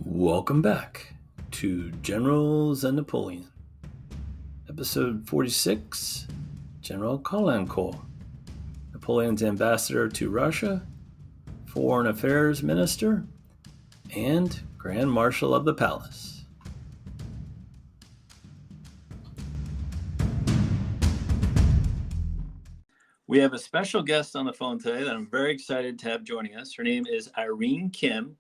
Welcome back to Generals and Napoleon, episode 46, General Caulaincourt, Napoleon's ambassador to Russia, foreign affairs minister, and Grand Marshal of the Palace. We have a special guest on the phone today that I'm very excited to have joining us. Her name is Irene Kim,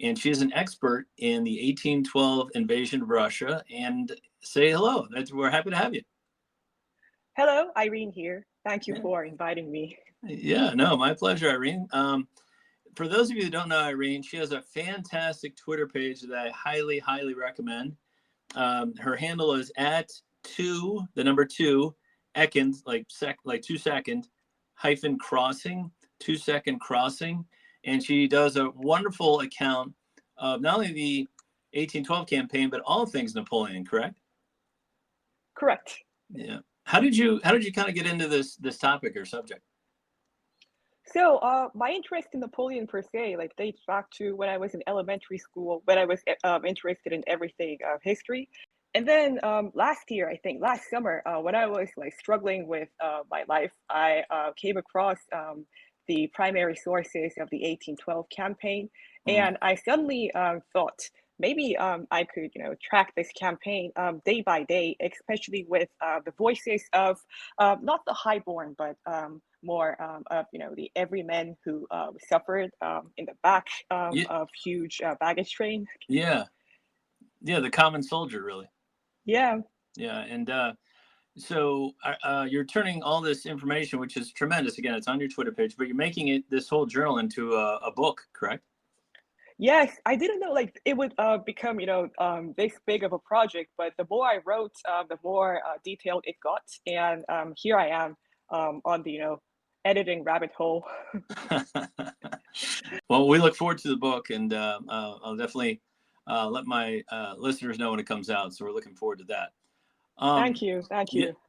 and she is an expert in the 1812 invasion of Russia. And say hello. We're happy to have you. Hello, Irene here. Thank you for inviting me. Yeah, no, my pleasure, Irene. For those of you who don't know Irene, she has a fantastic Twitter page that I highly, highly recommend. Her handle is at the number two, Ekand, like 2 second, hyphen crossing, 2 second crossing. And she does a wonderful account of not only the 1812 campaign, but all things Napoleon, correct? Correct. Yeah. How did you kind of get into this topic or subject? So my interest in Napoleon per se, dates back to when I was in elementary school, when I was interested in everything history. And then last summer, when I was struggling with my life, I came across the primary sources of the 1812 campaign, and I suddenly thought maybe I could, track this campaign day by day, especially with the voices of not the highborn, but more of the everyman who suffered in the back of huge baggage train. Yeah, the common soldier, really. Yeah. And so you're turning all this information, which is tremendous. Again, it's on your Twitter page, but you're making this whole journal into a book, correct? Yes, I didn't know it would become this big of a project, but the more I wrote, the more detailed it got, and here I am on the editing rabbit hole. Well, we look forward to the book, and I'll definitely let my listeners know when it comes out. So we're looking forward to that. Thank you.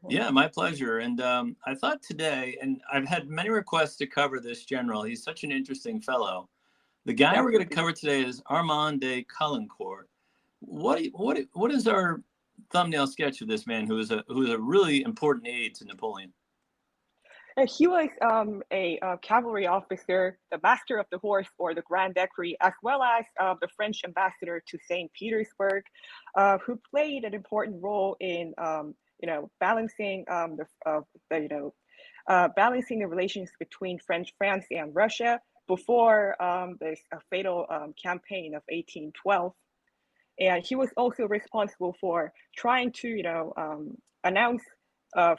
Yeah, my pleasure. And I thought today, and I've had many requests to cover this general. He's such an interesting fellow. The guy we're going to cover today is Armand de Caulaincourt. What is our thumbnail sketch of this man who is a really important aide to Napoleon? He was a cavalry officer, the master of the horse, or the Grand Equerry, as well as the French ambassador to St. Petersburg, who played an important role in balancing balancing the relations between France and Russia before this fatal campaign of 1812. And he was also responsible for trying to announce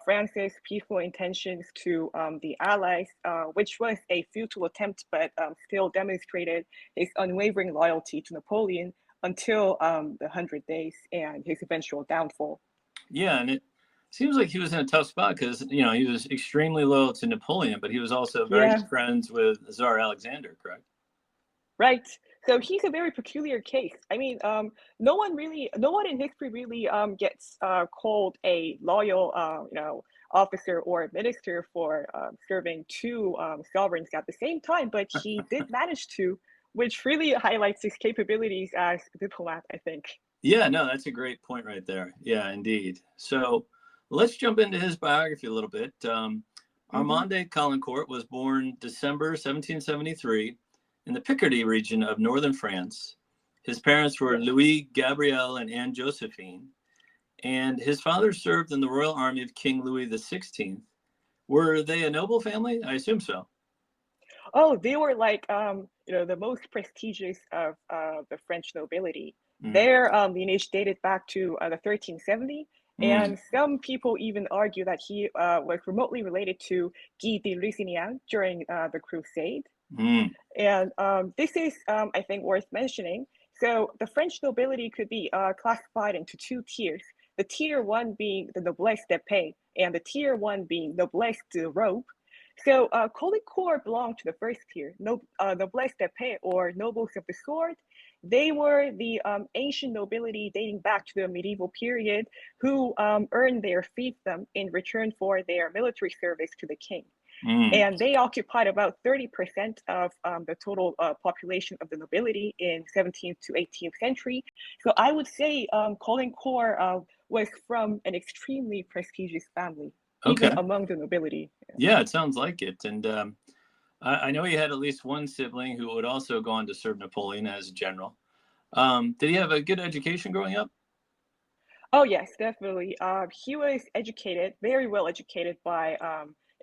France's peaceful intentions to the Allies, which was a futile attempt, but still demonstrated his unwavering loyalty to Napoleon until the 100 Days and his eventual downfall. Yeah, and it seems like he was in a tough spot because he was extremely loyal to Napoleon, but he was also very good friends with Tsar Alexander, correct? Right. So he's a very peculiar case. I mean, no one in history really gets called a loyal, officer or minister for serving two sovereigns at the same time, but he did manage to, which really highlights his capabilities as a diplomat, I think. Yeah, no, that's a great point right there. Yeah, indeed. So let's jump into his biography a little bit. Armand de Caulaincourt was born December 1773 in the Picardy region of northern France. His parents were Louis Gabriel and Anne Josephine, and his father served in the Royal Army of King Louis XVI. Were they a noble family? I assume so. Oh, they were the most prestigious of the French nobility. Their lineage dated back to the 1370, and some people even argue that he was remotely related to Guy de Lusignan during the Crusade. And this is, I think, worth mentioning. So the French nobility could be classified into two tiers. The tier one being the noblesse d'épée, and the tier one being noblesse de robe. So Caulaincourt belonged to the first tier, noblesse d'épée, or nobles of the sword. They were the ancient nobility dating back to the medieval period who earned their fiefdom in return for their military service to the king. Mm. And they occupied about 30% of the total population of the nobility in 17th to 18th century. So I would say Caulaincourt was from an extremely prestigious family, even Okay. among the nobility. Yeah, it sounds like it. And I know he had at least one sibling who would also go on to serve Napoleon as a general. Did he have a good education growing up? Oh yes, definitely. He was educated, very well educated by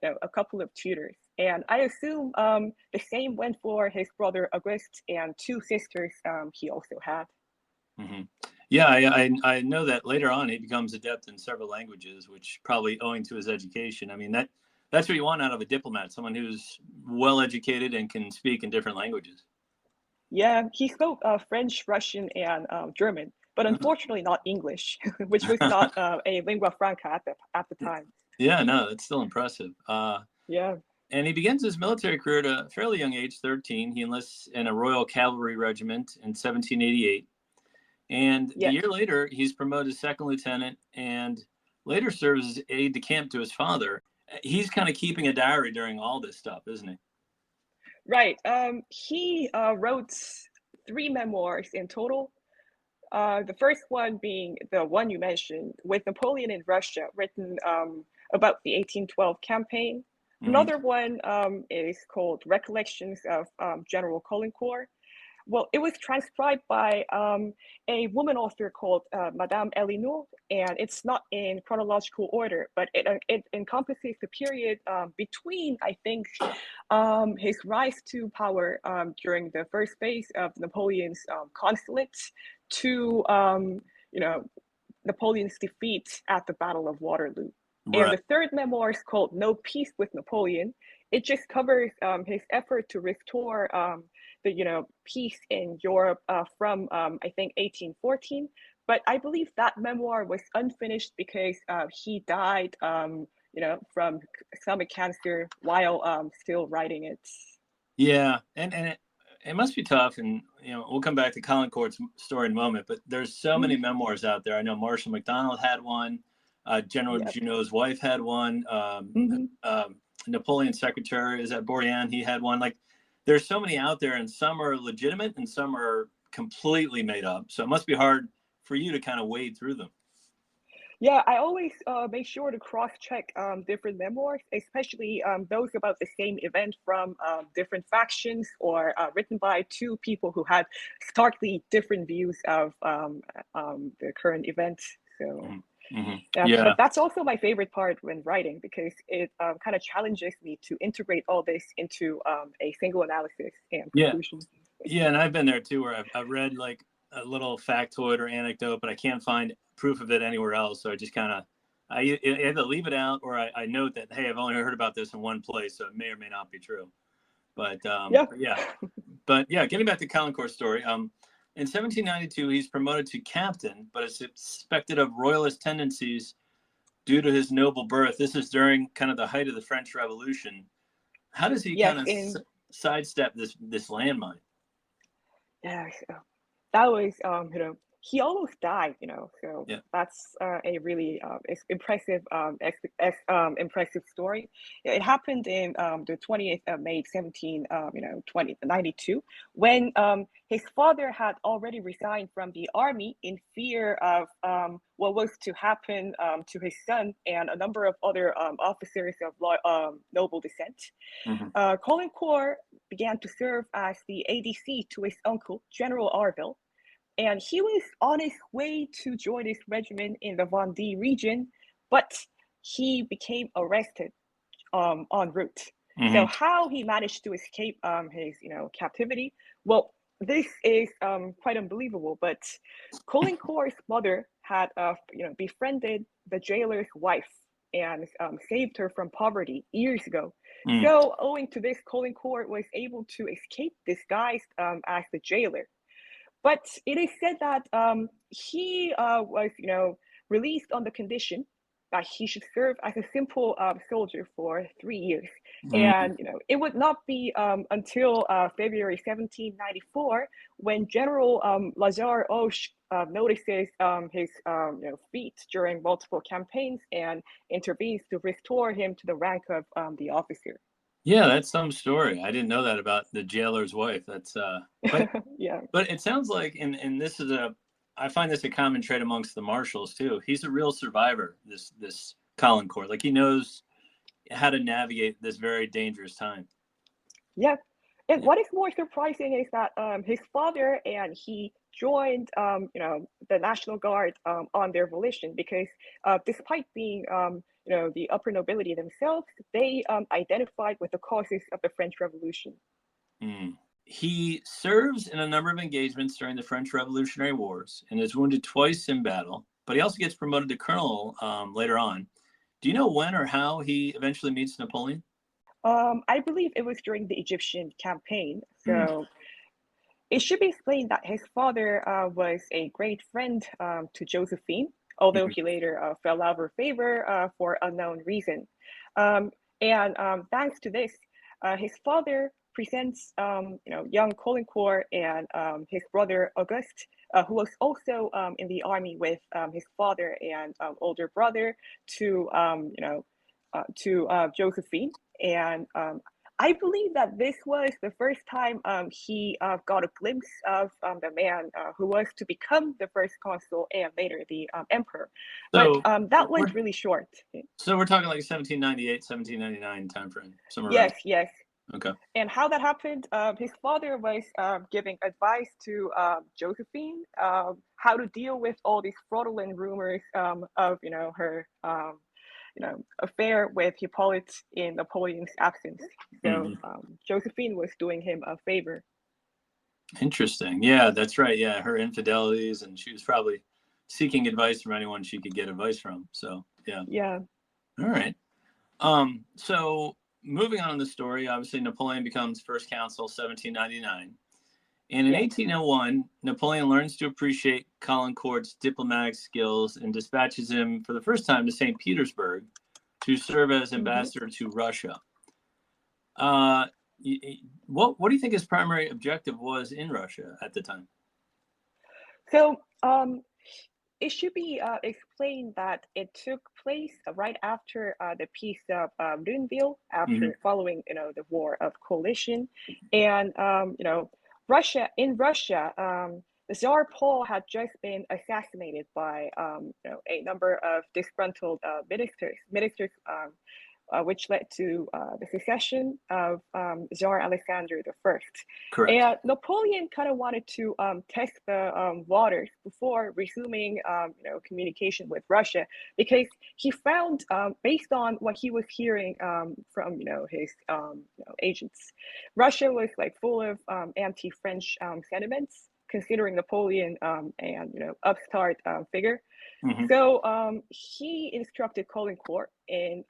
a couple of tutors, and I assume the same went for his brother Auguste and two sisters he also had. Hmm. Yeah, I know that later on he becomes adept in several languages, which probably owing to his education. I mean that's what you want out of a diplomat, someone who's well educated and can speak in different languages. Yeah, he spoke French, Russian, and German, but unfortunately not English, which was not a lingua franca at the time. Yeah, no, that's still impressive. Yeah. And he begins his military career at a fairly young age, 13. He enlists in a Royal Cavalry Regiment in 1788. And the Yes. year later, he's promoted to second lieutenant and later serves as aide de camp to his father. He's kind of keeping a diary during all this stuff, isn't he? Right. He wrote three memoirs in total. The first one being the one you mentioned, with Napoleon in Russia, written about the 1812 campaign. Hmm. Another one is called Recollections of General Caulaincourt. Well, it was transcribed by a woman author called Madame Elinor, and it's not in chronological order, but it encompasses the period between, I think, his rise to power during the first phase of Napoleon's consulate to, you know, Napoleon's defeat at the Battle of Waterloo. And Right. the third memoir is called No Peace with Napoleon. It just covers his effort to restore the peace in Europe from I think 1814. But I believe that memoir was unfinished because he died from stomach cancer while still writing it. Yeah, and it must be tough. And we'll come back to Caulaincourt's story in a moment. But there's so many Mhm. memoirs out there. I know Marshal McDonald had one. General Yep. Junot's wife had one. Hmm. Napoleon's secretary is at Bourrienne. He had one. Like, there's so many out there, and some are legitimate, and some are completely made up. So it must be hard for you to kind of wade through them. Yeah, I always make sure to cross-check different memoirs, especially those about the same event from different factions or written by two people who had starkly different views of the current event. So, Mm-hmm. yeah, but Yeah, that's also my favorite part when writing because it kind of challenges me to integrate all this into a single analysis and yeah, conclusion. yeah. And I've been there too, where I've read like a little factoid or anecdote, but I can't find proof of it anywhere else. So I just kind of I either leave it out or I note that, hey, I've only heard about this in one place, so it may or may not be true. But Yeah. yeah, getting back to Caulaincourt's story. In 1792, he's promoted to captain, but is suspected of royalist tendencies due to his noble birth. This is during kind of the height of the French Revolution. How does he Yes, kind of in sidestep this landmine? yeah, so that was he almost died, so Yeah. that's a really impressive impressive story. Yeah, it happened in the 20th of May 1792 when his father had already resigned from the army in fear of what was to happen to his son and a number of other officers of noble descent. Mm-hmm. Caulaincourt began to serve as the ADC to his uncle, General Arville, and he was on his way to join his regiment in the Vendée region, but he became arrested en route. So Mm-hmm. how he managed to escape his captivity? Well, this is quite unbelievable. But Caulaincourt's mother had befriended the jailer's wife and saved her from poverty years ago. Mm. So owing to this, Caulaincourt was able to escape disguised as the jailer. But it is said that he was, released on the condition that he should serve as a simple soldier for 3 years. Mm. And, it would not be until February 1794 when General Lazare Hoche notices his feat during multiple campaigns and intervenes to restore him to the rank of the officer. Yeah, that's some story. I didn't know that about the jailer's wife. That's but Yeah. but it sounds like, and this is I find this a common trait amongst the marshals too. He's a real survivor. This Caulaincourt, like he knows how to navigate this very dangerous time. Yeah. And Yeah. what is more surprising is that his father and he joined, the National Guard on their volition because despite being, the upper nobility themselves, they identified with the causes of the French Revolution. Mm. He serves in a number of engagements during the French Revolutionary Wars and is wounded twice in battle, but he also gets promoted to colonel later on. Do you know when or how he eventually meets Napoleon? I believe it was during the Egyptian campaign. Mm. So it should be explained that his father was a great friend to Josephine, although Mhm. he later fell out of her favor for unknown reason. Um, and thanks to this, his father presents, young Caulaincourt and his brother Auguste, who was also in the army with his father and older brother, to Josephine, and I believe that this was the first time he got a glimpse of the man who was to become the first consul and later the emperor. But So that we're went really short. so we're talking like 1798, 1799 time frame, somewhere around. Yes, yes. Okay. And how that happened, his father was giving advice to Josephine how to deal with all these fraudulent rumors of, her affair with Hippolyte in Napoleon's absence. So Hmm. Josephine was doing him a favor. Interesting. Yeah, that's right. Yeah, her infidelities, and she was probably seeking advice from anyone she could get advice from. So yeah. Yeah. All right. So moving on in the story, obviously Napoleon becomes first consul 1799. And in Yes. 1801, Napoleon learns to appreciate Caulaincourt's diplomatic skills and dispatches him for the first time to St. Petersburg to serve as Mm-hmm. ambassador to Russia. Uh, what do you think his primary objective was in Russia at the time? So it should be explained that it took place right after the peace of Luneville, Hmm. after following the war of coalition, and Russia, the Tsar Paul had just been assassinated by a number of disgruntled ministers which led to the secession of Tsar Alexander the First. Correct. And Napoleon kind of wanted to test the waters before resuming, communication with Russia, because he found, based on what he was hearing from, his agents, Russia was like full of anti-French sentiments, considering Napoleon and upstart figure. Hmm. So he instructed Caulaincourt in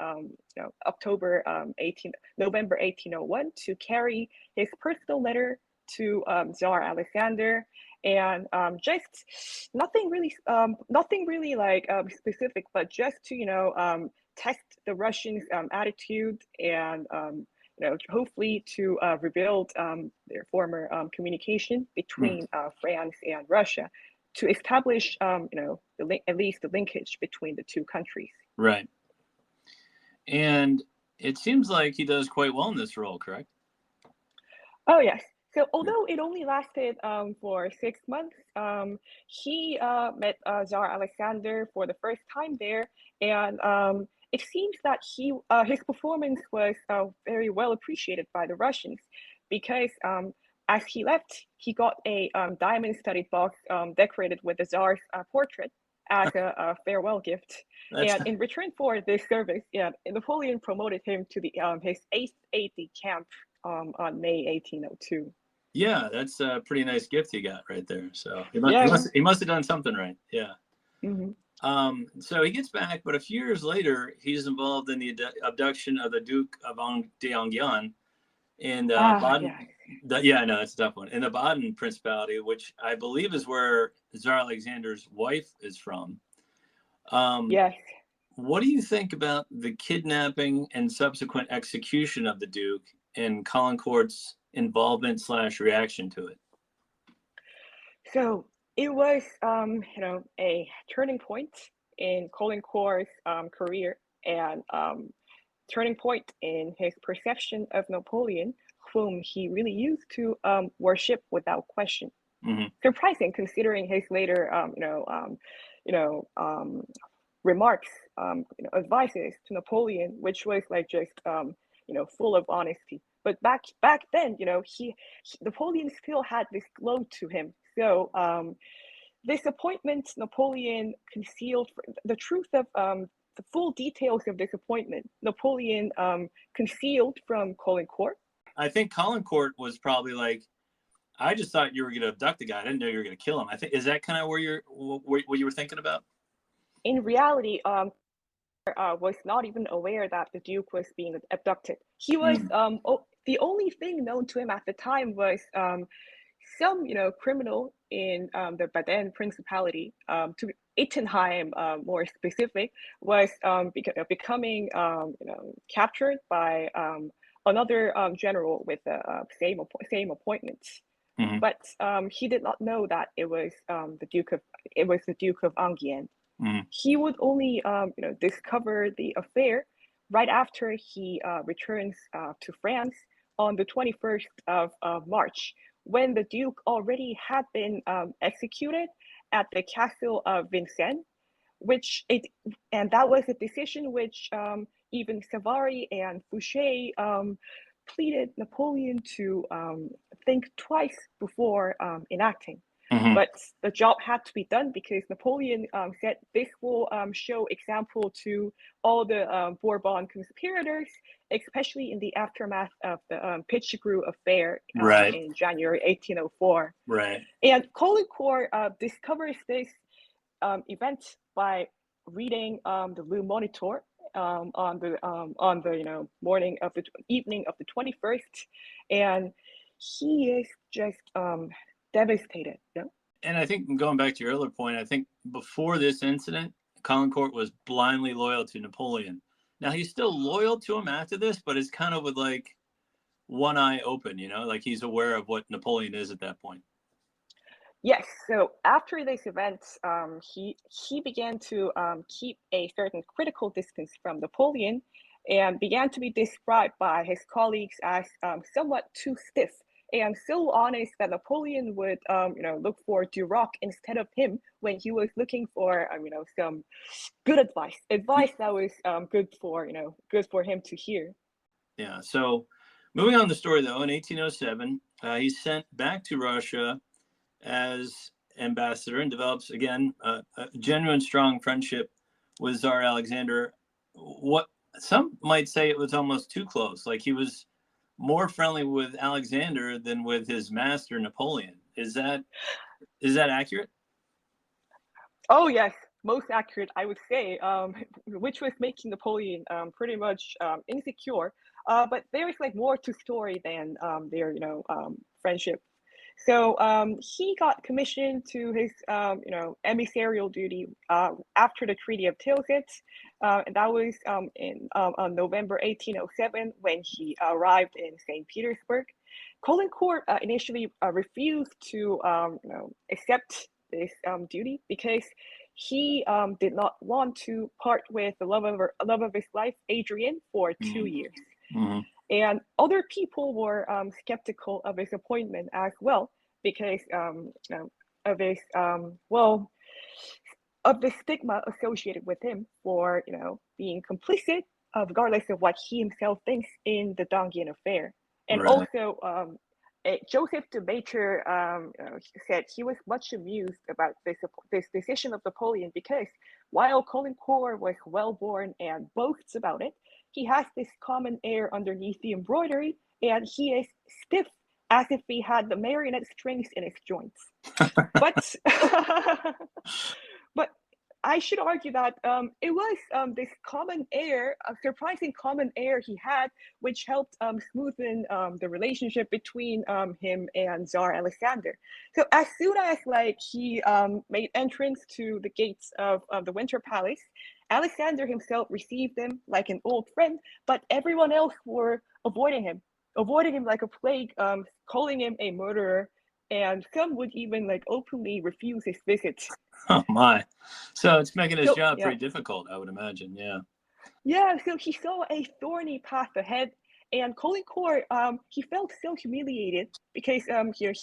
November 1801 to carry his personal letter to Tsar Alexander, and just nothing really like specific, but just to test the Russians' attitude and hopefully to rebuild their former communication between France and Russia, to establish, at least the linkage between the two countries. Right. And it seems like he does quite well in this role, correct? Oh yes. So Yeah. although it only lasted for 6 months, he met Tsar Alexander for the first time there, and it seems that his performance was very well appreciated by the Russians, because as he left, he got a diamond-studded box decorated with the Tsar's portrait as a farewell gift. That's And in return for this service, yeah, Napoleon promoted him to the his 8th aide-de-camp on May 1802. yeah, that's a pretty nice gift he got right there. So he must he Yeah. must he must have done something right. Yeah. Hmm. So he gets back, but a few years later, he's involved in the abduction of the Duke of d'Enghien in Ah, Baden. yeah. Yeah, no, that's a tough one. In the Baden Principality, which I believe is where Tsar Alexander's wife is from. Um, Yes. what do you think about the kidnapping and subsequent execution of the Duke and Caulaincourt's involvement slash reaction to it? So it was, a turning point in Caulaincourt's career, and turning point in his perception of Napoleon, whom he really used to worship without question. Surprising considering his later, remarks, advices to Napoleon, which was like just, full of honesty. But back then, Napoleon still had this glow to him. So this appointment, Napoleon concealed the truth of the full details of this appointment. Napoleon concealed from Caulaincourt. I think Caulaincourt was probably like, I just thought you were going to abduct the guy. I didn't know you were going to kill him. I think, is that kind of where what you were thinking about? In reality, was not even aware that the Duke was being abducted. He was the only thing known to him at the time was some criminal in the Baden Principality, to Ittenheim, more specific, was becoming captured by another general with the same appointments. But he did not know that it was the Duke of Enghien. He would only discover the affair right after he returns to France on the 21st of March, when the Duke already had been executed at the castle of Vincennes, and that was a decision which even Savary and Fouché pleaded Napoleon to think twice before enacting. But the job had to be done because Napoleon said this will show example to all the Bourbon conspirators, especially in the aftermath of the Pichegru affair in January 1804. Right. And Caulaincourt discovers this event by reading the Le Moniteur on the evening of the 21st, and he is just devastated. And I think, going back to your earlier point, I think before this incident, Caulaincourt was blindly loyal to Napoleon. Now he's still loyal to him after this, but it's kind of with like one eye open, like he's aware of what Napoleon is at that point. Yes. So after this event, he began to keep a certain critical distance from Napoleon, and began to be described by his colleagues as somewhat too stiff and so honest that Napoleon would look for Duroc instead of him when he was looking for some good advice that was good for him to hear. Yeah. So moving on the story, though, in 1807, he's sent back to Russia as ambassador and develops again a genuine strong friendship with Tsar Alexander. What some might say, it was almost too close. Like he was more friendly with Alexander than with his master Napoleon. Is that accurate? Oh yes, most accurate, I would say, which was making Napoleon pretty much insecure. But there is like more to story than their friendship. So he got commissioned to his emissarial duty after the Treaty of Tilsit. And that was on November 1807 when he arrived in St. Petersburg. Caulaincourt initially refused to accept this duty because he did not want to part with the love of his life, Adrienne, for 2 years. And other people were skeptical of his appointment as well because of his of the stigma associated with him for being complicit, regardless of what he himself thinks, in the d'Enghien affair. And also Joseph de Maistre said he was much amused about this decision of Napoleon because while Caulaincourt was well-born and boasts about it, he has this common air underneath the embroidery, and he is stiff as if he had the marionette strings in his joints. But but I should argue that it was this common air, a surprising common air he had, which helped smoothen the relationship between him and Tsar Alexander. So as soon as he made entrance to the gates of the Winter Palace, Alexander himself received him like an old friend, but everyone else were avoiding him like a plague, calling him a murderer, and some would even openly refuse his visits. Oh my! So it's making his job pretty difficult, I would imagine. Yeah. Yeah, so he saw a thorny path ahead, and Caulaincourt, he felt so humiliated because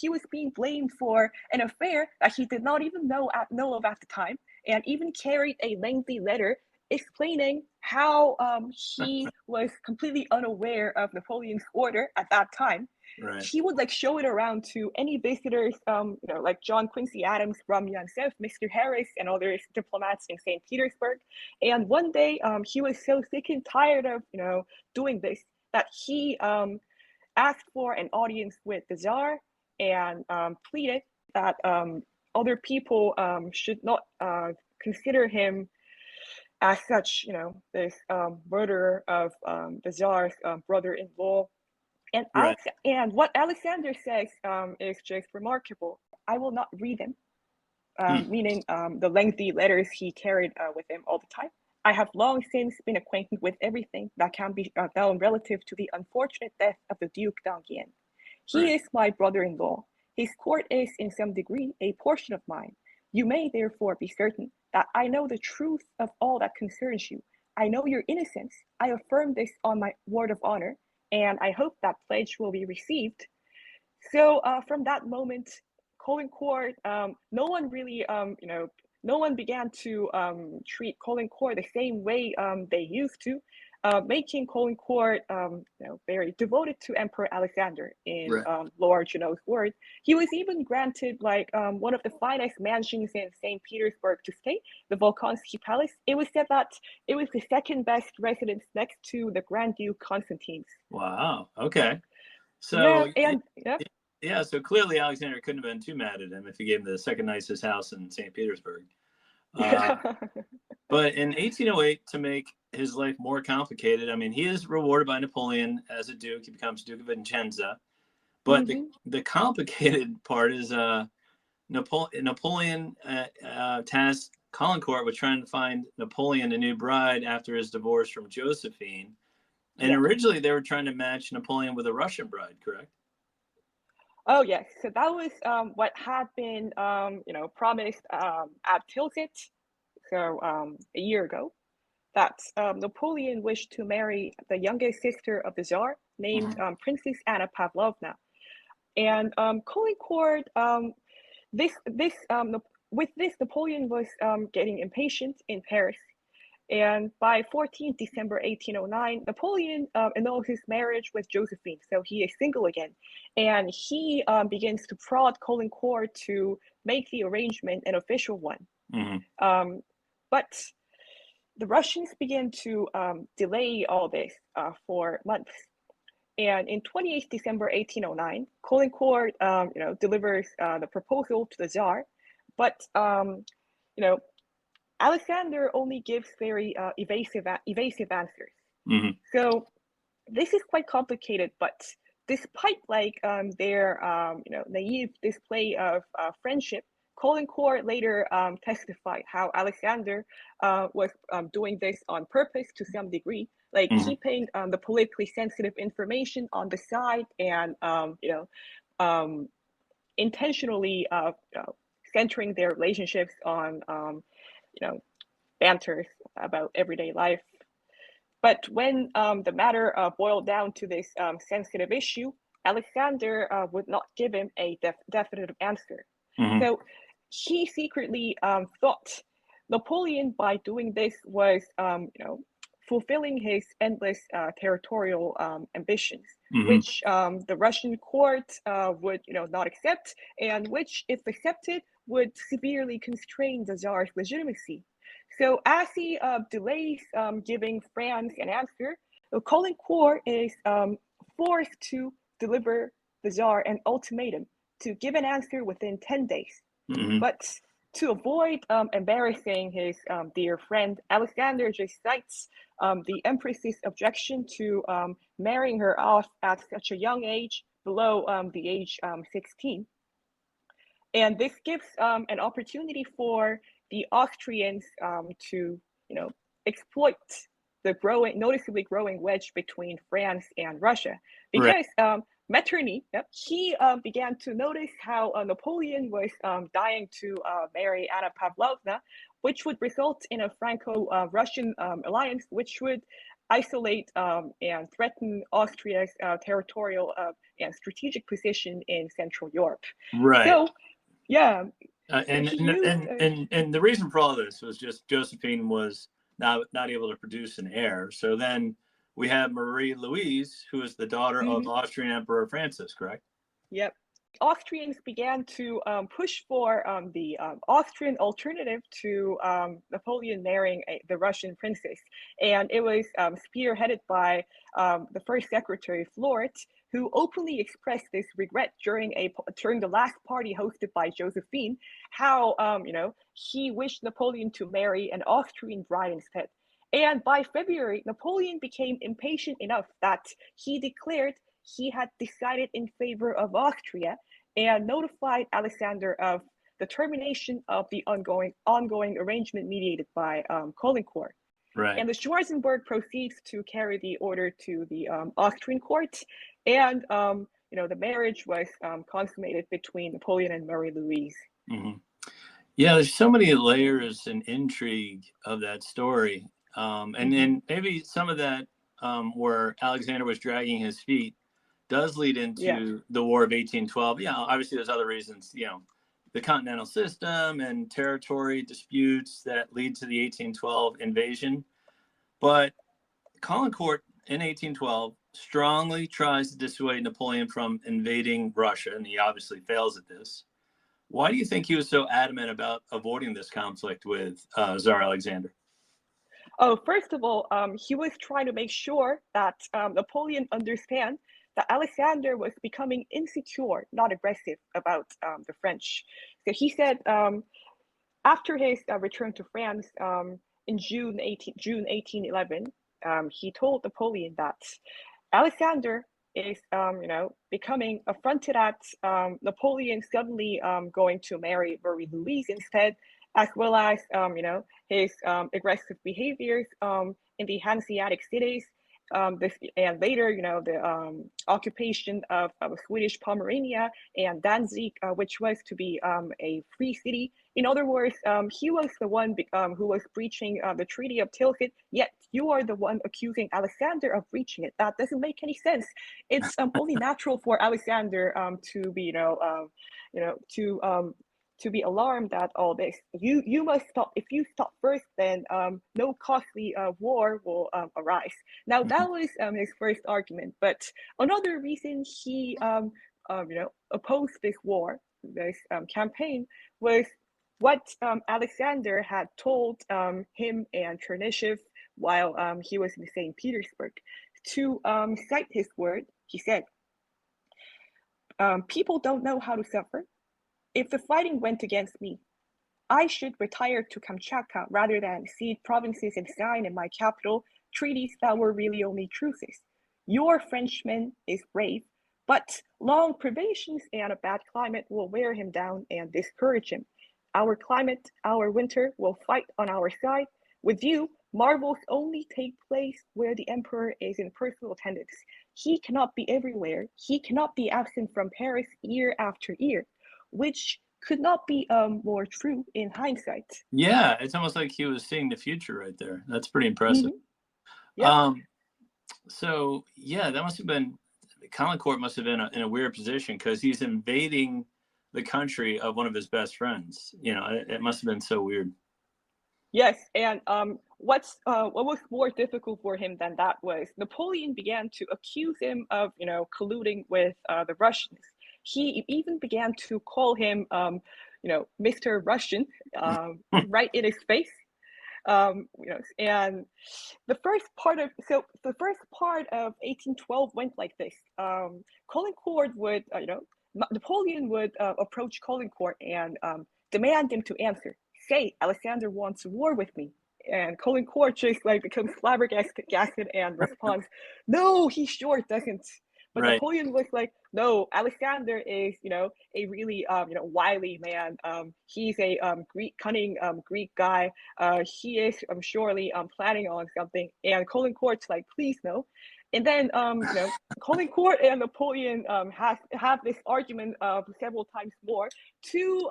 he was being blamed for an affair that he did not even know of at the time, and even carried a lengthy letter explaining how he was completely unaware of Napoleon's order at that time. Right. He would like show it around to any visitors, like John Quincy Adams from Yonsef, Mr. Harris, and other diplomats in St. Petersburg. And one day, he was so sick and tired of, doing this that he asked for an audience with the Tsar and pleaded that other people should not consider him as such, this murderer of the Tsar's brother-in-law. Right. And what Alexander says is just remarkable. I will not read them, Hmm. meaning the lengthy letters he carried with him all the time. I have long since been acquainted with everything that can be known relative to the unfortunate death of the Duke d'Enghien. He Right. is my brother-in-law. His court is in some degree a portion of mine. You may therefore be certain that I know the truth of all that concerns you. I know your innocence. I affirm this on my word of honor, and I hope that pledge will be received. So from that moment, Caulaincourt, no one really, no one began to treat Caulaincourt the same way they used to, making Caulaincourt, very devoted to Emperor Alexander. In Right. Lord Junot's words, he was even granted like one of the finest mansions in St. Petersburg to stay, the Volkonsky Palace. It was said that it was the second best residence next to the Grand Duke Constantine's. Wow. Okay. Yeah, So and yeah. yeah, so clearly Alexander couldn't have been too mad at him if he gave him the second nicest house in St. Petersburg. Uh, but in 1808, to make his life more complicated, I mean, he is rewarded by Napoleon as a duke. He becomes Duke of Vicenza. But Mhm. the complicated part is Napoleon tasked Caulaincourt with trying to find Napoleon a new bride after his divorce from Josephine. And Yeah. originally they were trying to match Napoleon with a Russian bride, correct? Oh yes. So that was what had been promised at Tilsit, so a year ago, that Napoleon wished to marry the youngest sister of the Tsar, named Mhm. Princess Anna Pavlovna. And Caulaincourt, this with this, Napoleon was getting impatient in Paris. And by 14th December 1809, Napoleon annuls his marriage with Josephine, so he is single again. And he begins to prod Caulaincourt to make the arrangement an official one. Mhm. Um, but the Russians began to delay all this for months. And in 28th December 1809, Caulaincourt, delivers the proposal to the Tsar, but you know, Alexander only gives very evasive answers. Mhm. So this is quite complicated, but despite like their naive display of friendship, Caulaincourt later testified how Alexander was doing this on purpose to some degree, like Mhm. keeping the politically sensitive information on the side, and um, intentionally centering their relationships on you know banters about everyday life. But when the matter boiled down to this sensitive issue, Alexander would not give him a definitive answer. Mhm. So he secretly thought Napoleon, by doing this, was fulfilling his endless territorial ambitions, Mhm. which the Russian court would not accept, and which, if accepted, would severely constrain the Tsar's legitimacy. So as he delays giving France an answer, Caulaincourt is forced to deliver the Tsar an ultimatum to give an answer within 10 days. Mhm. But to avoid embarrassing his dear friend, Alexander just cites the Empress's objection to marrying her off at such a young age, below the age 16. And this gives an opportunity for the Austrians to, exploit the noticeably growing wedge between France and Russia, Right. because Metternich, yep, he began to notice how Napoleon was dying to marry Anna Pavlovna, which would result in a Franco-Russian alliance, which would isolate and threaten Austria's territorial and strategic position in Central Europe. Right. So, yeah. And the reason for all this was just Josephine was not able to produce an heir. So then we have Marie Louise, who is the daughter of Austrian Emperor Francis, correct? Yep. Austrians began to push for the Austrian alternative to Napoleon marrying the Russian princess. And it was spearheaded by the first secretary, Floret, who openly expressed this regret during the last party hosted by Josephine, how he wished Napoleon to marry an Austrian bride instead. And by February, Napoleon became impatient enough that he declared he had decided in favor of Austria and notified Alexander of the termination of the ongoing arrangement mediated by Caulaincourt. Right. And the Schwarzenberg proceeds to carry the order to the Austrian court, and the marriage was consummated between Napoleon and Marie Louise. Mm-hmm. Yeah, there's so many layers and intrigue of that story, and then maybe some of that where Alexander was dragging his feet does lead into the War of 1812. Yeah, obviously there's other reasons, the continental system and territory disputes that lead to the 1812 invasion. But Caulaincourt in 1812 strongly tries to dissuade Napoleon from invading Russia, and he obviously fails at this. Why do you think he was so adamant about avoiding this conflict with Tsar Alexander? Oh, first of all, he was trying to make sure that Napoleon understands that Alexander was becoming insecure, not aggressive about the French. So he said after his return to France in June 1811, he told Napoleon that Alexander is becoming affronted at Napoleon suddenly going to marry Marie Louise instead, as well as his aggressive behaviors in the Hanseatic cities. And later, the occupation of Swedish Pomerania and Danzig, which was to be a free city. In other words, he was the one who was breaching the Treaty of Tilsit, yet you are the one accusing Alexander of breaching it. That doesn't make any sense. It's only natural for Alexander to be, to be alarmed at all this. You must stop. If you stop first, then no costly war will arise. Now that was his first argument. But another reason he opposed this war, this campaign, was what Alexander had told him and Chernihiv while he was in St. Petersburg. To cite his word, he said, "People don't know how to suffer. If the fighting went against me, I should retire to Kamchatka rather than cede provinces and sign in my capital treaties that were really only truces. Your Frenchman is brave, but long privations and a bad climate will wear him down and discourage him. Our climate, our winter will fight on our side. With you, marvels only take place where the emperor is in personal attendance. He cannot be everywhere. He cannot be absent from Paris year after year," which could not be more true in hindsight. Yeah, it's almost like he was seeing the future right there. That's pretty impressive. Yeah. So yeah, that must have been, Caulaincourt must have been in a weird position because he's invading the country of one of his best friends. It must have been so weird. Yes, and what was more difficult for him than that was Napoleon began to accuse him of colluding with the Russians. He even began to call him Mr. Russian right in his face. And the first part of 1812 went like this. Caulaincourt would Napoleon would approach Caulaincourt and demand him to answer. Say, Alexander wants war with me. And Caulaincourt just becomes flabbergasted and responds, "No, he sure doesn't." But Right. Napoleon was like, no, Alexander is, a really, wily man. He's a cunning Greek guy. He is surely planning on something. And Caulaincourt's like, please no. And then, Caulaincourt and Napoleon have this argument several times more to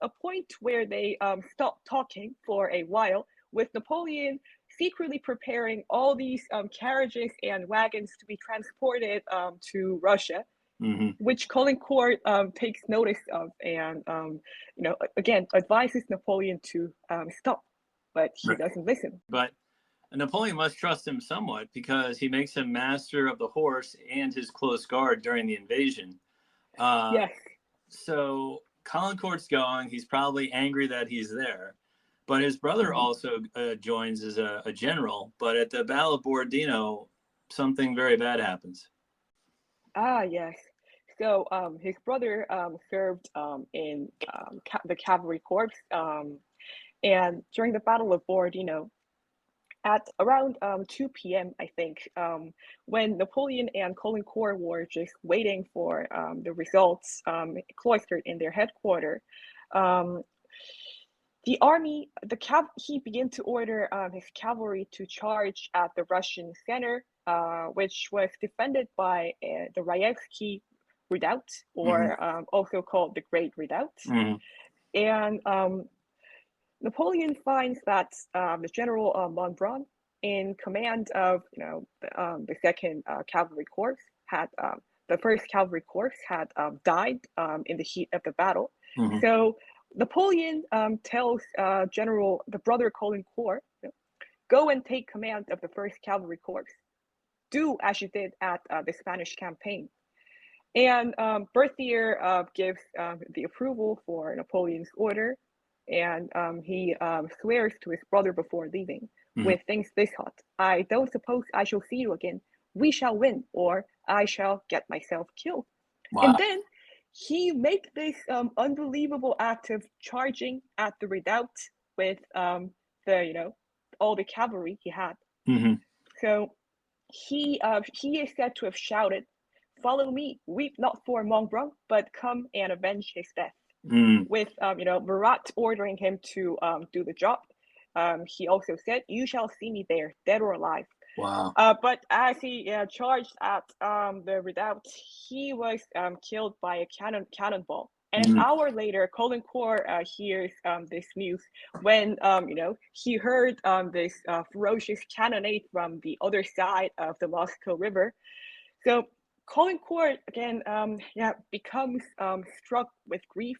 a point where they stop talking for a while, with Napoleon secretly preparing all these carriages and wagons to be transported to Russia, which Caulaincourt takes notice of and, again, advises Napoleon to stop, but he doesn't listen. But Napoleon must trust him somewhat because he makes him master of the horse and his close guard during the invasion. Yes. So Caulaincourt's going. He's probably angry that he's there. But his brother also joins as a general. But at the Battle of Borodino, something very bad happens. Ah, yes. So his brother served in the cavalry corps. And during the Battle of Borodino, at around 2 p.m., I think, when Napoleon and Caulaincourt were just waiting for the results cloistered in their headquarters, the army, he began to order his cavalry to charge at the Russian center, which was defended by the Raevsky Redoubt, or also called the Great Redoubt. And Napoleon finds that the General Montbrun, in command of the Second Cavalry Corps, had the First Cavalry Corps had died in the heat of the battle. So Napoleon tells the brother Caulaincourt, go and take command of the First Cavalry Corps. Do as you did at the Spanish campaign. And Berthier gives the approval for Napoleon's order, and he swears to his brother before leaving, with things this hot: I don't suppose I shall see you again. We shall win, or I shall get myself killed. Wow. And then he makes this unbelievable act of charging at the redoubt with all the cavalry he had. So he is said to have shouted, "Follow me, weep not for Montbrun, but come and avenge his death." With Murat ordering him to do the job. He also said, "You shall see me there, dead or alive." Wow. But as he charged at the redoubt, he was killed by a cannonball. And an hour later, Caulaincourt hears this news when he heard this ferocious cannonade from the other side of the Moscow River. So Caulaincourt again, becomes struck with grief.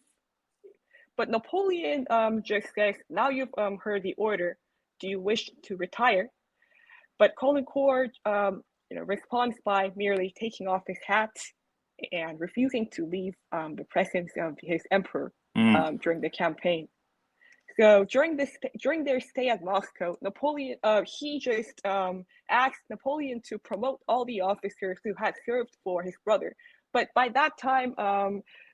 But Napoleon just says, "Now you've heard the order. Do you wish to retire?" But Caulaincourt, responds by merely taking off his hat and refusing to leave the presence of his emperor during the campaign. So during their stay at Moscow, Napoleon he just asked Napoleon to promote all the officers who had served for his brother. But by that time,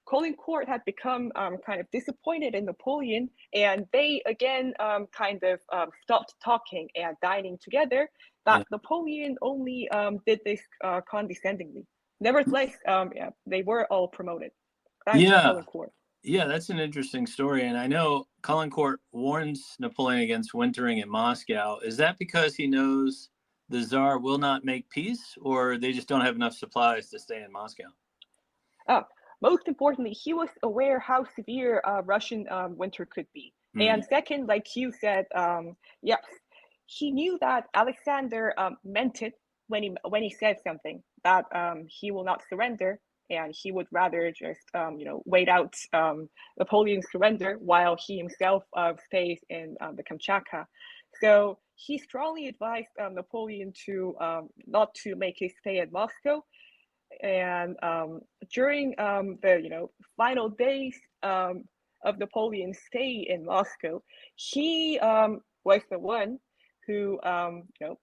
Caulaincourt had become kind of disappointed in Napoleon, and they again kind of stopped talking and dining together. But Napoleon only did this condescendingly. Nevertheless, they were all promoted. Thanks to Caulaincourt. Yeah, that's an interesting story. And I know Caulaincourt warns Napoleon against wintering in Moscow. Is that because he knows the Tsar will not make peace, or they just don't have enough supplies to stay in Moscow? Most importantly, he was aware how severe Russian winter could be. And second, like you said, he knew that Alexander meant it when he said something, that he will not surrender, and he would rather just wait out Napoleon's surrender while he himself stays in the Kamchatka. So he strongly advised Napoleon to not to make his stay at Moscow. And during the final days of Napoleon's stay in Moscow, he was the one who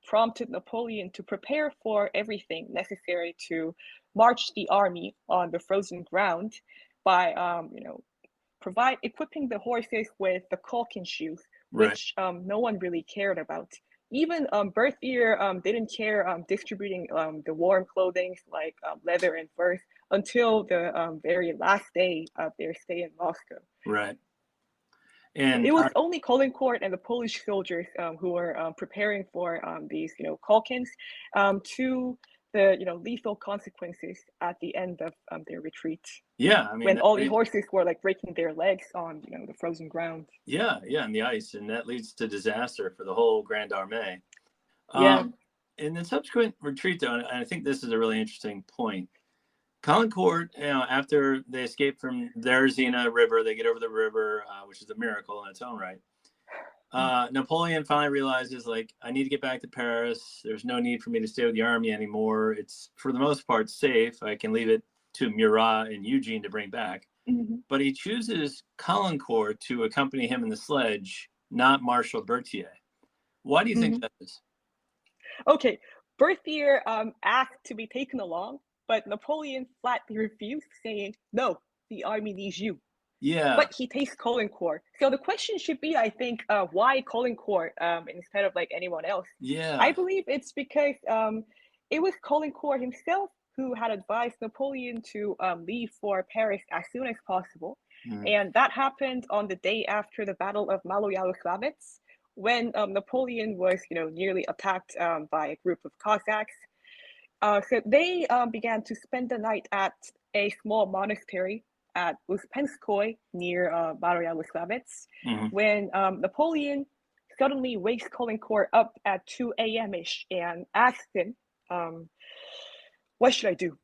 prompted Napoleon to prepare for everything necessary to march the army on the frozen ground by equipping the horses with the caulking shoes, which no one really cared about. even Berthier didn't care distributing the warm clothing like leather and furs until the very last day of their stay in Moscow. Right. And It was only Caulaincourt and the Polish soldiers who were preparing for these, Calkins to the, lethal consequences at the end of their retreat. yeah, I When mean, all the horses were like breaking their legs on, the frozen ground. yeah, on the ice, and that leads to disaster for the whole Grand Armée. Yeah. In the subsequent retreat, though, and I think this is a really interesting point. Caulaincourt, after they escape from their Zena River, they get over the river, which is a miracle in its own right. Napoleon finally realizes, like, I need to get back to Paris. There's no need for me to stay with the army anymore. It's, for the most part, safe. I can leave it to Murat and Eugene to bring back. Mm-hmm. But he chooses Caulaincourt to accompany him in the sledge, not Marshal Berthier. Why do you think that is? Okay, Berthier asked to be taken along, but Napoleon flatly refused, saying, "No, the army needs you." Yeah. But he takes Caulaincourt. So the question should be, I think, why Caulaincourt instead of like anyone else? Yeah. I believe it's because it was Caulaincourt himself who had advised Napoleon to leave for Paris as soon as possible. And that happened on the day after the Battle of Maloyaroslavets, when Napoleon was, nearly attacked by a group of Cossacks. So they began to spend the night at a small monastery at Uspenskoy near Maloyaroslavets, when Napoleon suddenly wakes Caulaincourt up at 2 a.m.-ish and asks him, what should I do?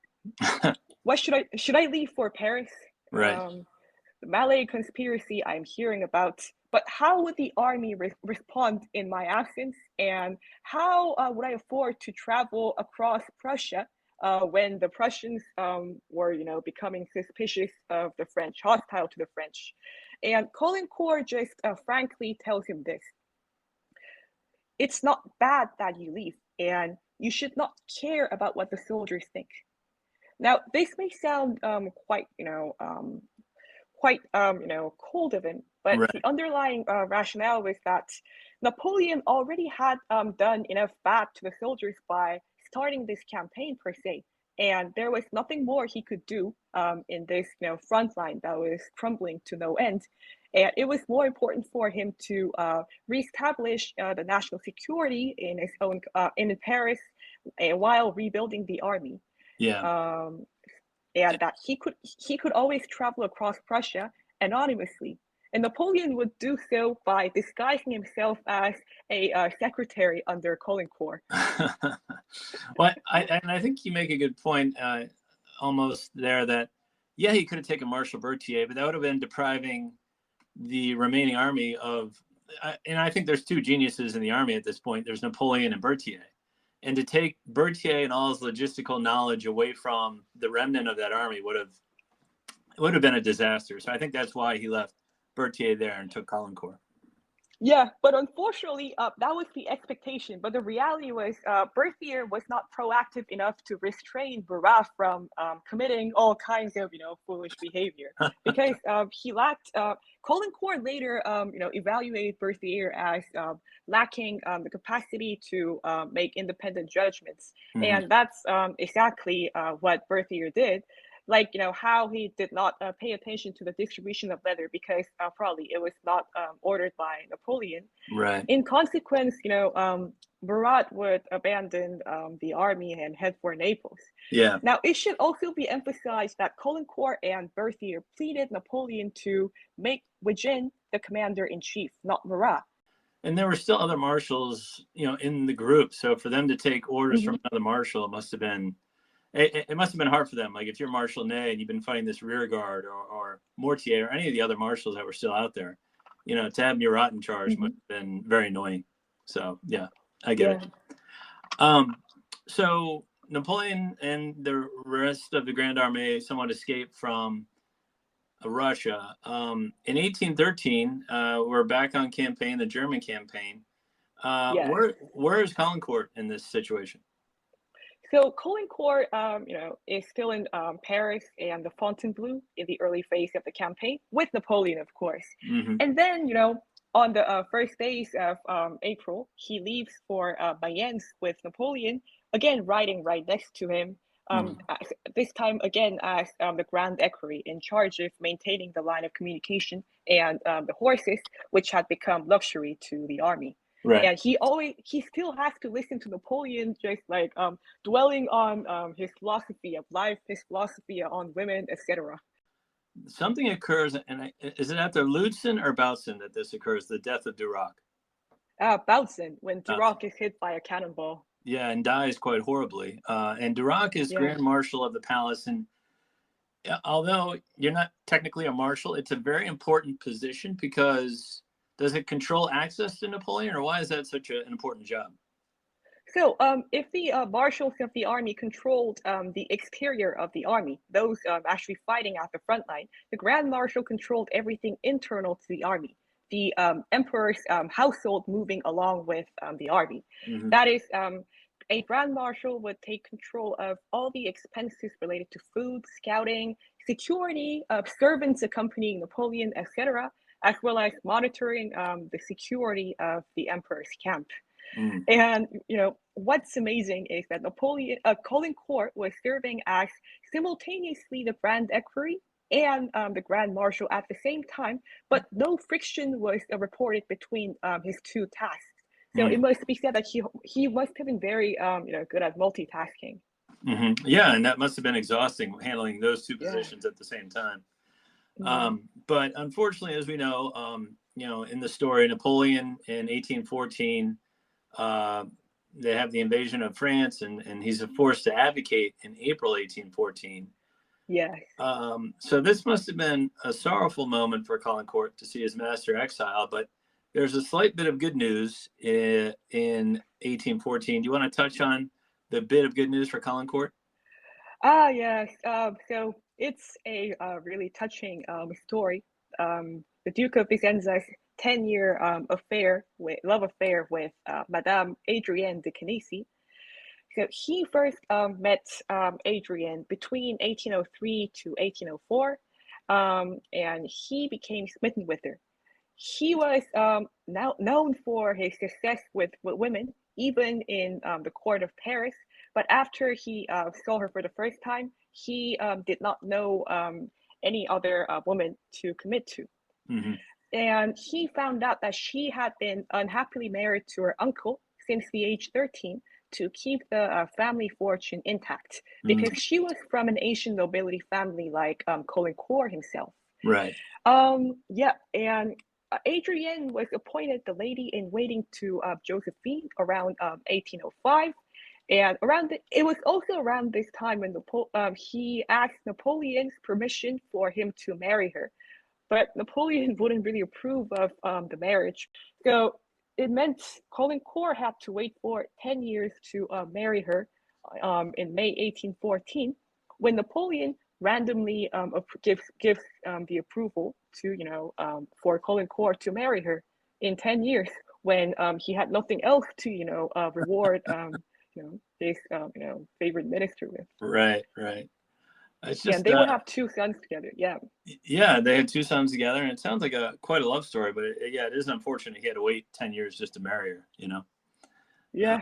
Should I leave for Paris? Right. The Malay conspiracy I'm hearing about, but how would the army respond in my absence? And how would I afford to travel across Prussia when the Prussians were, becoming suspicious of the French, hostile to the French? And Caulaincourt just frankly tells him this: it's not bad that you leave, and you should not care about what the soldiers think. Now, this may sound quite, cold of him, but Right. the underlying rationale was that Napoleon already had done enough bad to the soldiers by starting this campaign per se, and there was nothing more he could do in this, front line that was crumbling to no end. And it was more important for him to reestablish the national security in his own in Paris, while rebuilding the army. Yeah. And that he could always travel across Prussia anonymously. And Napoleon would do so by disguising himself as a secretary under Caulaincourt. Well, I think you make a good point almost there that, yeah, he could have taken Marshal Berthier, but that would have been depriving the remaining army of, and I think there's two geniuses in the army at this point. There's Napoleon and Berthier. And to take Berthier and all his logistical knowledge away from the remnant of that army would have been a disaster. So I think that's why he left Berthier there and took Caulaincourt. Yeah, but unfortunately, that was the expectation. But the reality was Berthier was not proactive enough to restrain Murat from committing all kinds of, foolish behavior, because he lacked. Caulaincourt later, evaluated Berthier as lacking the capacity to make independent judgments, and that's exactly what Berthier did. Like, how he did not pay attention to the distribution of leather because probably it was not ordered by Napoleon. Right. In consequence, Murat would abandon the army and head for Naples. Yeah. Now, it should also be emphasized that Caulaincourt and Berthier pleaded Napoleon to make Eugene the commander-in-chief, not Murat. And there were still other marshals, in the group. So for them to take orders from another marshal, it must have been hard for them. Like, if you're Marshal Ney and you've been fighting this rear guard or Mortier or any of the other marshals that were still out there, to have Murat in charge must have been very annoying. So yeah, I get it. So Napoleon and the rest of the Grand Armée somewhat escaped from Russia. In 1813, we're back on campaign, the German campaign. Where is Caulaincourt in this situation? So Caulaincourt, is still in Paris and the Fontainebleau in the early phase of the campaign with Napoleon, of course. And then, on the first days of April, he leaves for Mayence with Napoleon, again riding right next to him. This time again as the Grand Equerry in charge of maintaining the line of communication and the horses, which had become luxury to the army. Right. And he still has to listen to Napoleon, just like dwelling on his philosophy of life, his philosophy on women, etc. Something occurs, and is it after Lutzen or Bautzen that this occurs, the death of Duroc? Bautzen, when Duroc is hit by a cannonball. Yeah, and dies quite horribly. And Duroc is Grand Marshal of the palace. And although you're not technically a marshal, it's a very important position because does it control access to Napoleon, or why is that such an important job? So if the marshals of the army controlled the exterior of the army, those actually fighting at the front line, the Grand Marshal controlled everything internal to the army, the emperor's household moving along with the army. That is, a Grand Marshal would take control of all the expenses related to food, scouting, security, servants accompanying Napoleon, etc., as well as monitoring the security of the emperor's camp. And what's amazing is that Caulaincourt was serving as simultaneously the Grand Equerry and the Grand Marshal at the same time, but no friction was reported between his two tasks. So it must be said that he must have been very good at multitasking. Yeah, and that must have been exhausting handling those two positions at the same time. But unfortunately, as we know, in the story, Napoleon in 1814. They have the invasion of France, and he's forced to abdicate in April 1814. Yeah. So this must have been a sorrowful moment for Caulaincourt to see his master exiled, but there's a slight bit of good news in 1814. Do you want to touch on the bit of good news for Caulaincourt? Yes. So it's a really touching story. The Duke of Vicenza's 10-year love affair with Madame Adrienne de Caulaincourt. So he first met Adrienne between 1803 to 1804, and he became smitten with her. He was now known for his success with women, even in the court of Paris. But after he saw her for the first time, he did not know any other woman to commit to. And he found out that she had been unhappily married to her uncle since the age 13 to keep the family fortune intact, because she was from an Asian nobility family like Caulaincourt himself. Right. Yeah, and Adrienne was appointed the lady in waiting to Josephine around 1805. And it was also around this time when he asked Napoleon's permission for him to marry her. But Napoleon wouldn't really approve of the marriage. So it meant Caulaincourt had to wait for 10 years to marry her in May 1814, when Napoleon randomly gives the approval to, for Caulaincourt to marry her in 10 years, when he had nothing else to, reward, his, favorite minister with. Right. It's just, and they would have two sons together. Yeah, they had two sons together, and it sounds like quite a love story. But it is unfortunate he had to wait 10 years just to marry her. Yeah,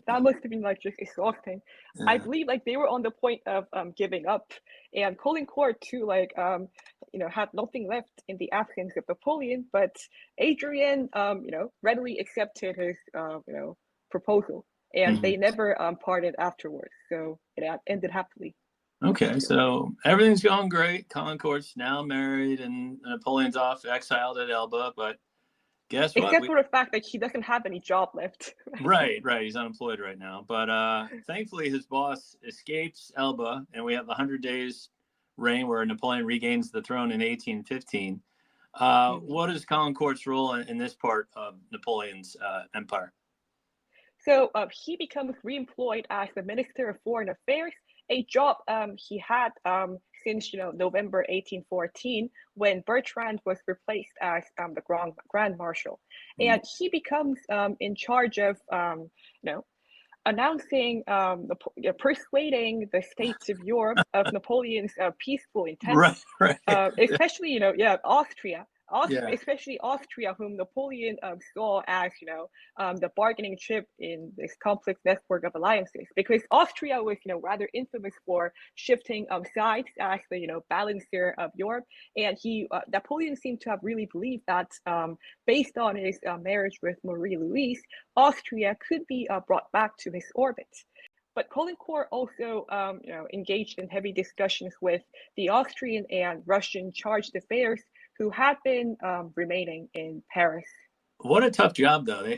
that must have been like just exhausting. Yeah. I believe like they were on the point of giving up, and Caulaincourt too, like had nothing left in the absence of Napoleon. But Adrienne, readily accepted his proposal, and they never parted afterwards. So it ended happily. Okay, so everything's going great. Caulaincourt's now married, and Napoleon's off exiled at Elba. But guess what? Except for the fact that he doesn't have any job left. Right. He's unemployed right now. But thankfully, his boss escapes Elba, and we have the 100 Days reign where Napoleon regains the throne in 1815. What is Caulaincourt's role in this part of Napoleon's empire? So he becomes reemployed as the Minister of Foreign Affairs, a job he had since November 1814, when Bertrand was replaced as the Grand Marshal, and he becomes in charge of announcing, persuading the states of Europe of Napoleon's peaceful intent, right. Especially Austria. Yeah. Especially Austria, whom Napoleon saw as, the bargaining chip in this complex network of alliances, because Austria was, rather infamous for shifting sides as the, balancer of Europe. And Napoleon seemed to have really believed that based on his marriage with Marie Louise, Austria could be brought back to his orbit. But Caulaincourt also, engaged in heavy discussions with the Austrian and Russian chargé d'affaires who had been remaining in Paris. What a tough job, though,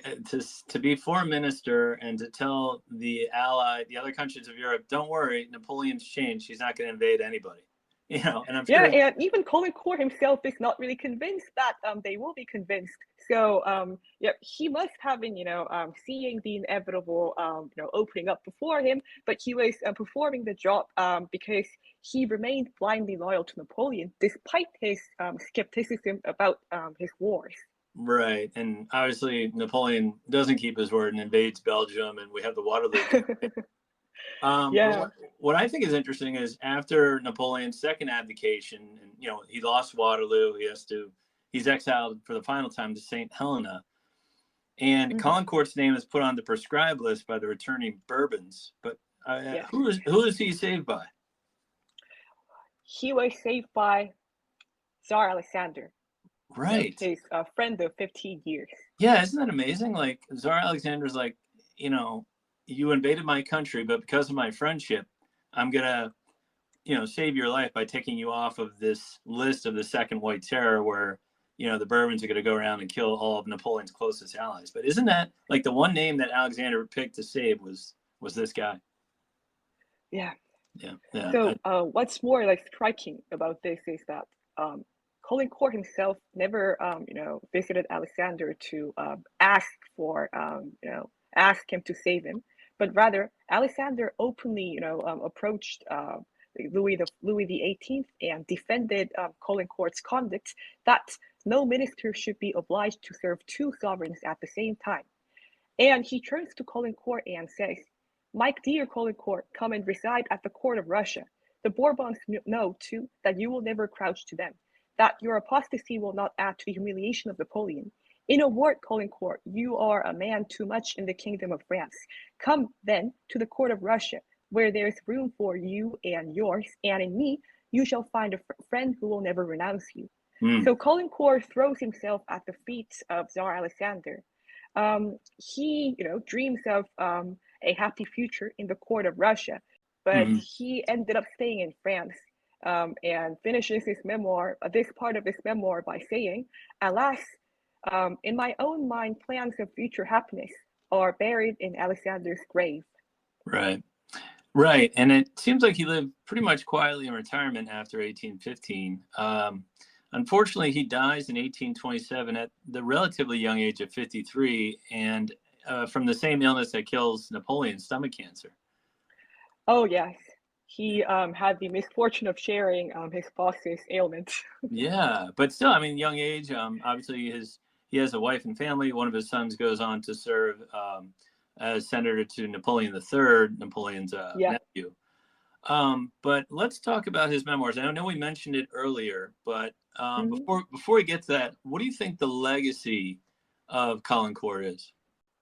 to be foreign minister and to tell the other countries of Europe, don't worry, Napoleon's changed. He's not going to invade anybody. And I'm sure. Yeah, and even Caulaincourt himself is not really convinced that they will be convinced. So, he must have been, seeing the inevitable, opening up before him, but he was performing the job because he remained blindly loyal to Napoleon, despite his skepticism about his wars. Right. And obviously, Napoleon doesn't keep his word and invades Belgium, and we have the Waterloo. Yeah. What I think is interesting is after Napoleon's second abdication, and he lost Waterloo, he's exiled for the final time to St. Helena, and Caulaincourt's name is put on the proscribed list by the returning Bourbons. But who is he saved by? He was saved by Tsar Alexander. Right. His friend of 15 years. Yeah, isn't that amazing? Like, Tsar Alexander's like, you invaded my country, but because of my friendship, I'm gonna, save your life by taking you off of this list of the Second White Terror, where the Bourbons are gonna go around and kill all of Napoleon's closest allies. But isn't that like the one name that Alexander picked to save was this guy? Yeah. Yeah. So what's more like striking about this is that Caulaincourt himself never, visited Alexander to ask him to save him, but rather Alexander openly, approached Louis the 18th and defended Caulaincourt's conduct that no minister should be obliged to serve two sovereigns at the same time. And he turns to Caulaincourt and says, "My dear Caulaincourt, come and reside at the court of Russia. The Bourbons know, too, that you will never crouch to them, that your apostasy will not add to the humiliation of Napoleon. In a word, Caulaincourt, you are a man too much in the kingdom of France. Come, then, to the court of Russia, where there is room for you and yours, and in me you shall find a friend who will never renounce you." So Caulaincourt throws himself at the feet of Tsar Alexander. He, dreams of a happy future in the court of Russia, but he ended up staying in France. And finishes his memoir, this part of his memoir, by saying, "Alas, in my own mind, plans of future happiness are buried in Alexander's grave." Right. And it seems like he lived pretty much quietly in retirement after 1815. Unfortunately, he dies in 1827 at the relatively young age of 53, and from the same illness that kills Napoleon, stomach cancer. Oh, yes. He had the misfortune of sharing his boss's ailment. Yeah, but still, I mean, young age. Obviously, he has a wife and family. One of his sons goes on to serve as senator to Napoleon III, Napoleon's nephew. But let's talk about his memoirs. I know we mentioned it earlier, but before we get to that, what do you think the legacy of Caulaincourt is?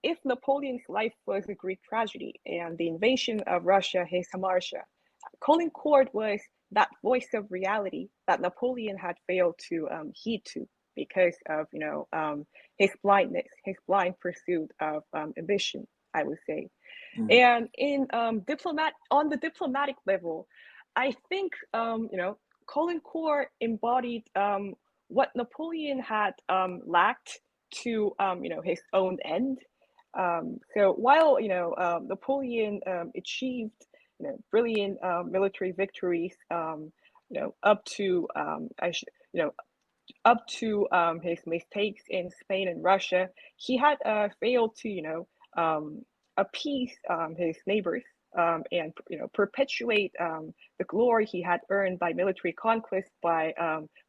If Napoleon's life was a Greek tragedy and the invasion of Russia his Marshal, Caulaincourt was that voice of reality that Napoleon had failed to heed to because of his blindness, his blind pursuit of ambition, I would say. And on the diplomatic level, I think Caulaincourt embodied what Napoleon had lacked to his own end. So while Napoleon achieved brilliant military victories, up to his mistakes in Spain and Russia, he had failed to appease his neighbors and perpetuate the glory he had earned by military conquest by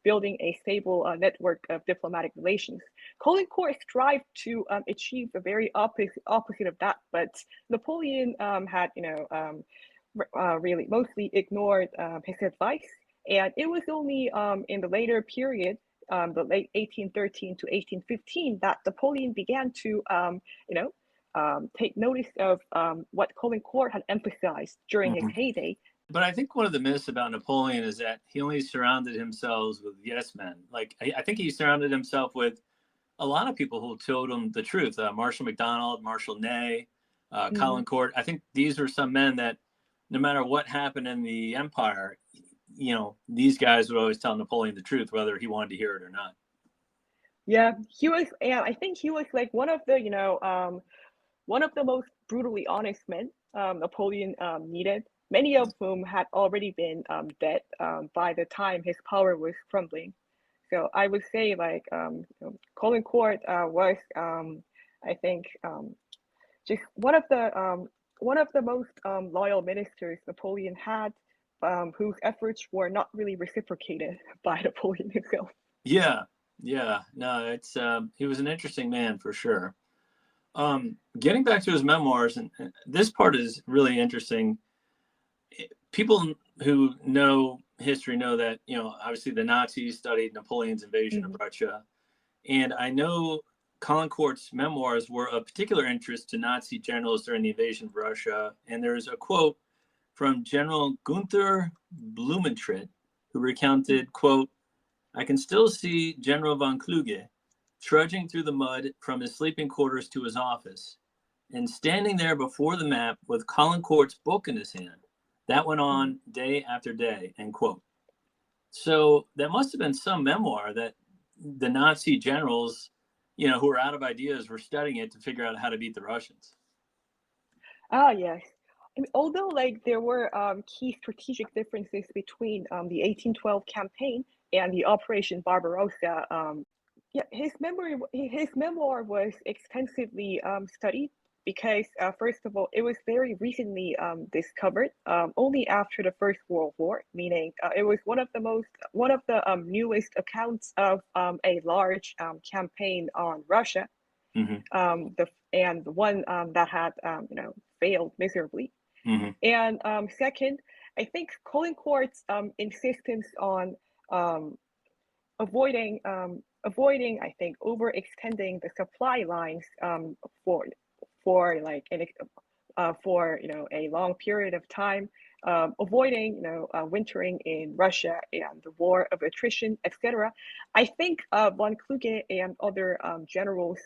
building a stable network of diplomatic relations. Caulaincourt strived to achieve the very opposite of that, but Napoleon had really mostly ignored his advice, and it was only in the later period the late 1813 to 1815 that Napoleon began to, take notice of what Caulaincourt had emphasized during his heyday. But I think one of the myths about Napoleon is that he only surrounded himself with yes men. Like, I think he surrounded himself with a lot of people who told him the truth. Marshal MacDonald, Marshal Ney, Caulaincourt. I think these were some men that no matter what happened in the empire, these guys would always tell Napoleon the truth, whether he wanted to hear it or not. Yeah, he was, and I think he was like one of the most brutally honest men Napoleon needed, many of whom had already been dead by the time his power was crumbling. So I would say like Caulaincourt was, I think, just one of the most loyal ministers Napoleon had, whose efforts were not really reciprocated by Napoleon himself. Yeah, no, it's he was an interesting man for sure. Getting back to his memoirs, and this part is really interesting. People who know history know that, obviously the Nazis studied Napoleon's invasion of Russia. And I know Caulaincourt's memoirs were of particular interest to Nazi generals during the invasion of Russia. And there's a quote from General Gunther Blumentritt, who recounted, quote, "I can still see General von Kluge trudging through the mud from his sleeping quarters to his office and standing there before the map with Caulaincourt's book in his hand. That went on day after day," end quote. So that must have been some memoir that the Nazi generals, who were out of ideas, were studying it to figure out how to beat the Russians. Ah, yes. I mean, although like there were key strategic differences between the 1812 campaign and the Operation Barbarossa, yeah, his memoir was extensively studied because first of all, it was very recently discovered, only after the First World War, meaning it was one of the newest accounts of a large campaign on Russia, the one that had failed miserably. And second, I think Caulaincourt's insistence on avoiding, I think, overextending the supply lines for a long period of time, avoiding wintering in Russia and the war of attrition, etc. I think von Kluge and other generals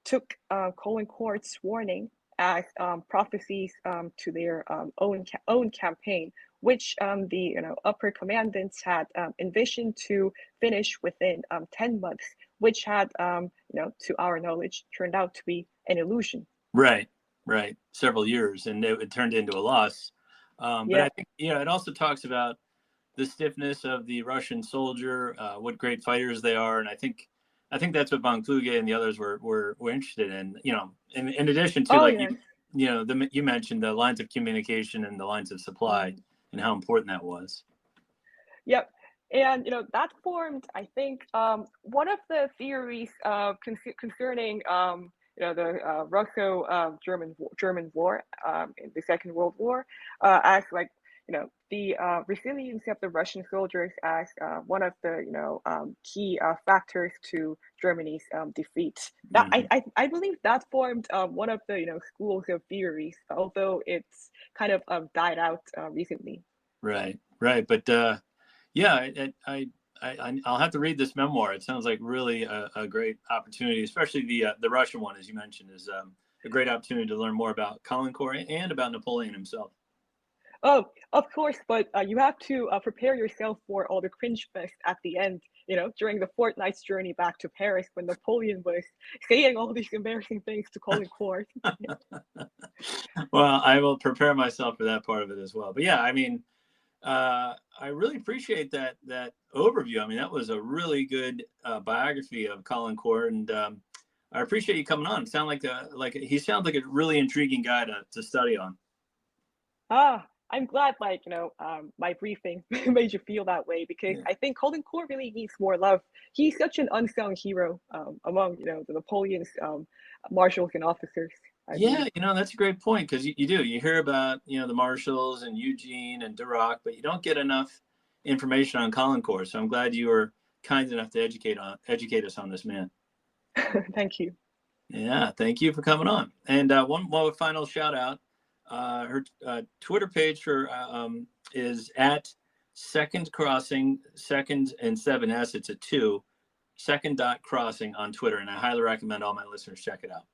took Caulaincourt's warning as prophecies to their own campaign, which the upper commandants had envisioned to finish within 10 months, which had to our knowledge turned out to be an illusion. Right. Several years, and it turned into a loss. But I think it also talks about the stiffness of the Russian soldier, what great fighters they are, and I think that's what von Kluge and the others were interested in. In addition to you mentioned the lines of communication and the lines of supply and how important that was. Yep. And that formed, I think, one of the theories concerning the Russo-German War in the Second World War, as like the resilience of the Russian soldiers as one of the key factors to Germany's defeat. That I believe that formed one of the schools of theories, although it's kind of died out recently. Right. But yeah, I'll have to read this memoir. It sounds like really a great opportunity, especially the Russian one, as you mentioned, is a great opportunity to learn more about Caulaincourt and about Napoleon himself. Oh, of course, but you have to prepare yourself for all the cringe fest at the end, during the fortnight's journey back to Paris when Napoleon was saying all these embarrassing things to Caulaincourt. Well, I will prepare myself for that part of it as well. But yeah, I mean, I really appreciate that overview. I mean, that was a really good biography of Caulaincourt, and I appreciate you coming on. He sounds like a really intriguing guy to study on. I'm glad, my briefing made you feel that way, because I think Caulaincourt really needs more love. He's such an unsung hero among, the Napoleon's marshals and officers. That's a great point, because you hear about, the marshals and Eugene and Duroc, but you don't get enough information on Caulaincourt. So I'm glad you were kind enough to educate us on this man. Thank you. Yeah, thank you for coming on. And one more final shout out. Her Twitter page is at Second Crossing, second and 7S. It's a 2, second.crossing on Twitter. And I highly recommend all my listeners check it out.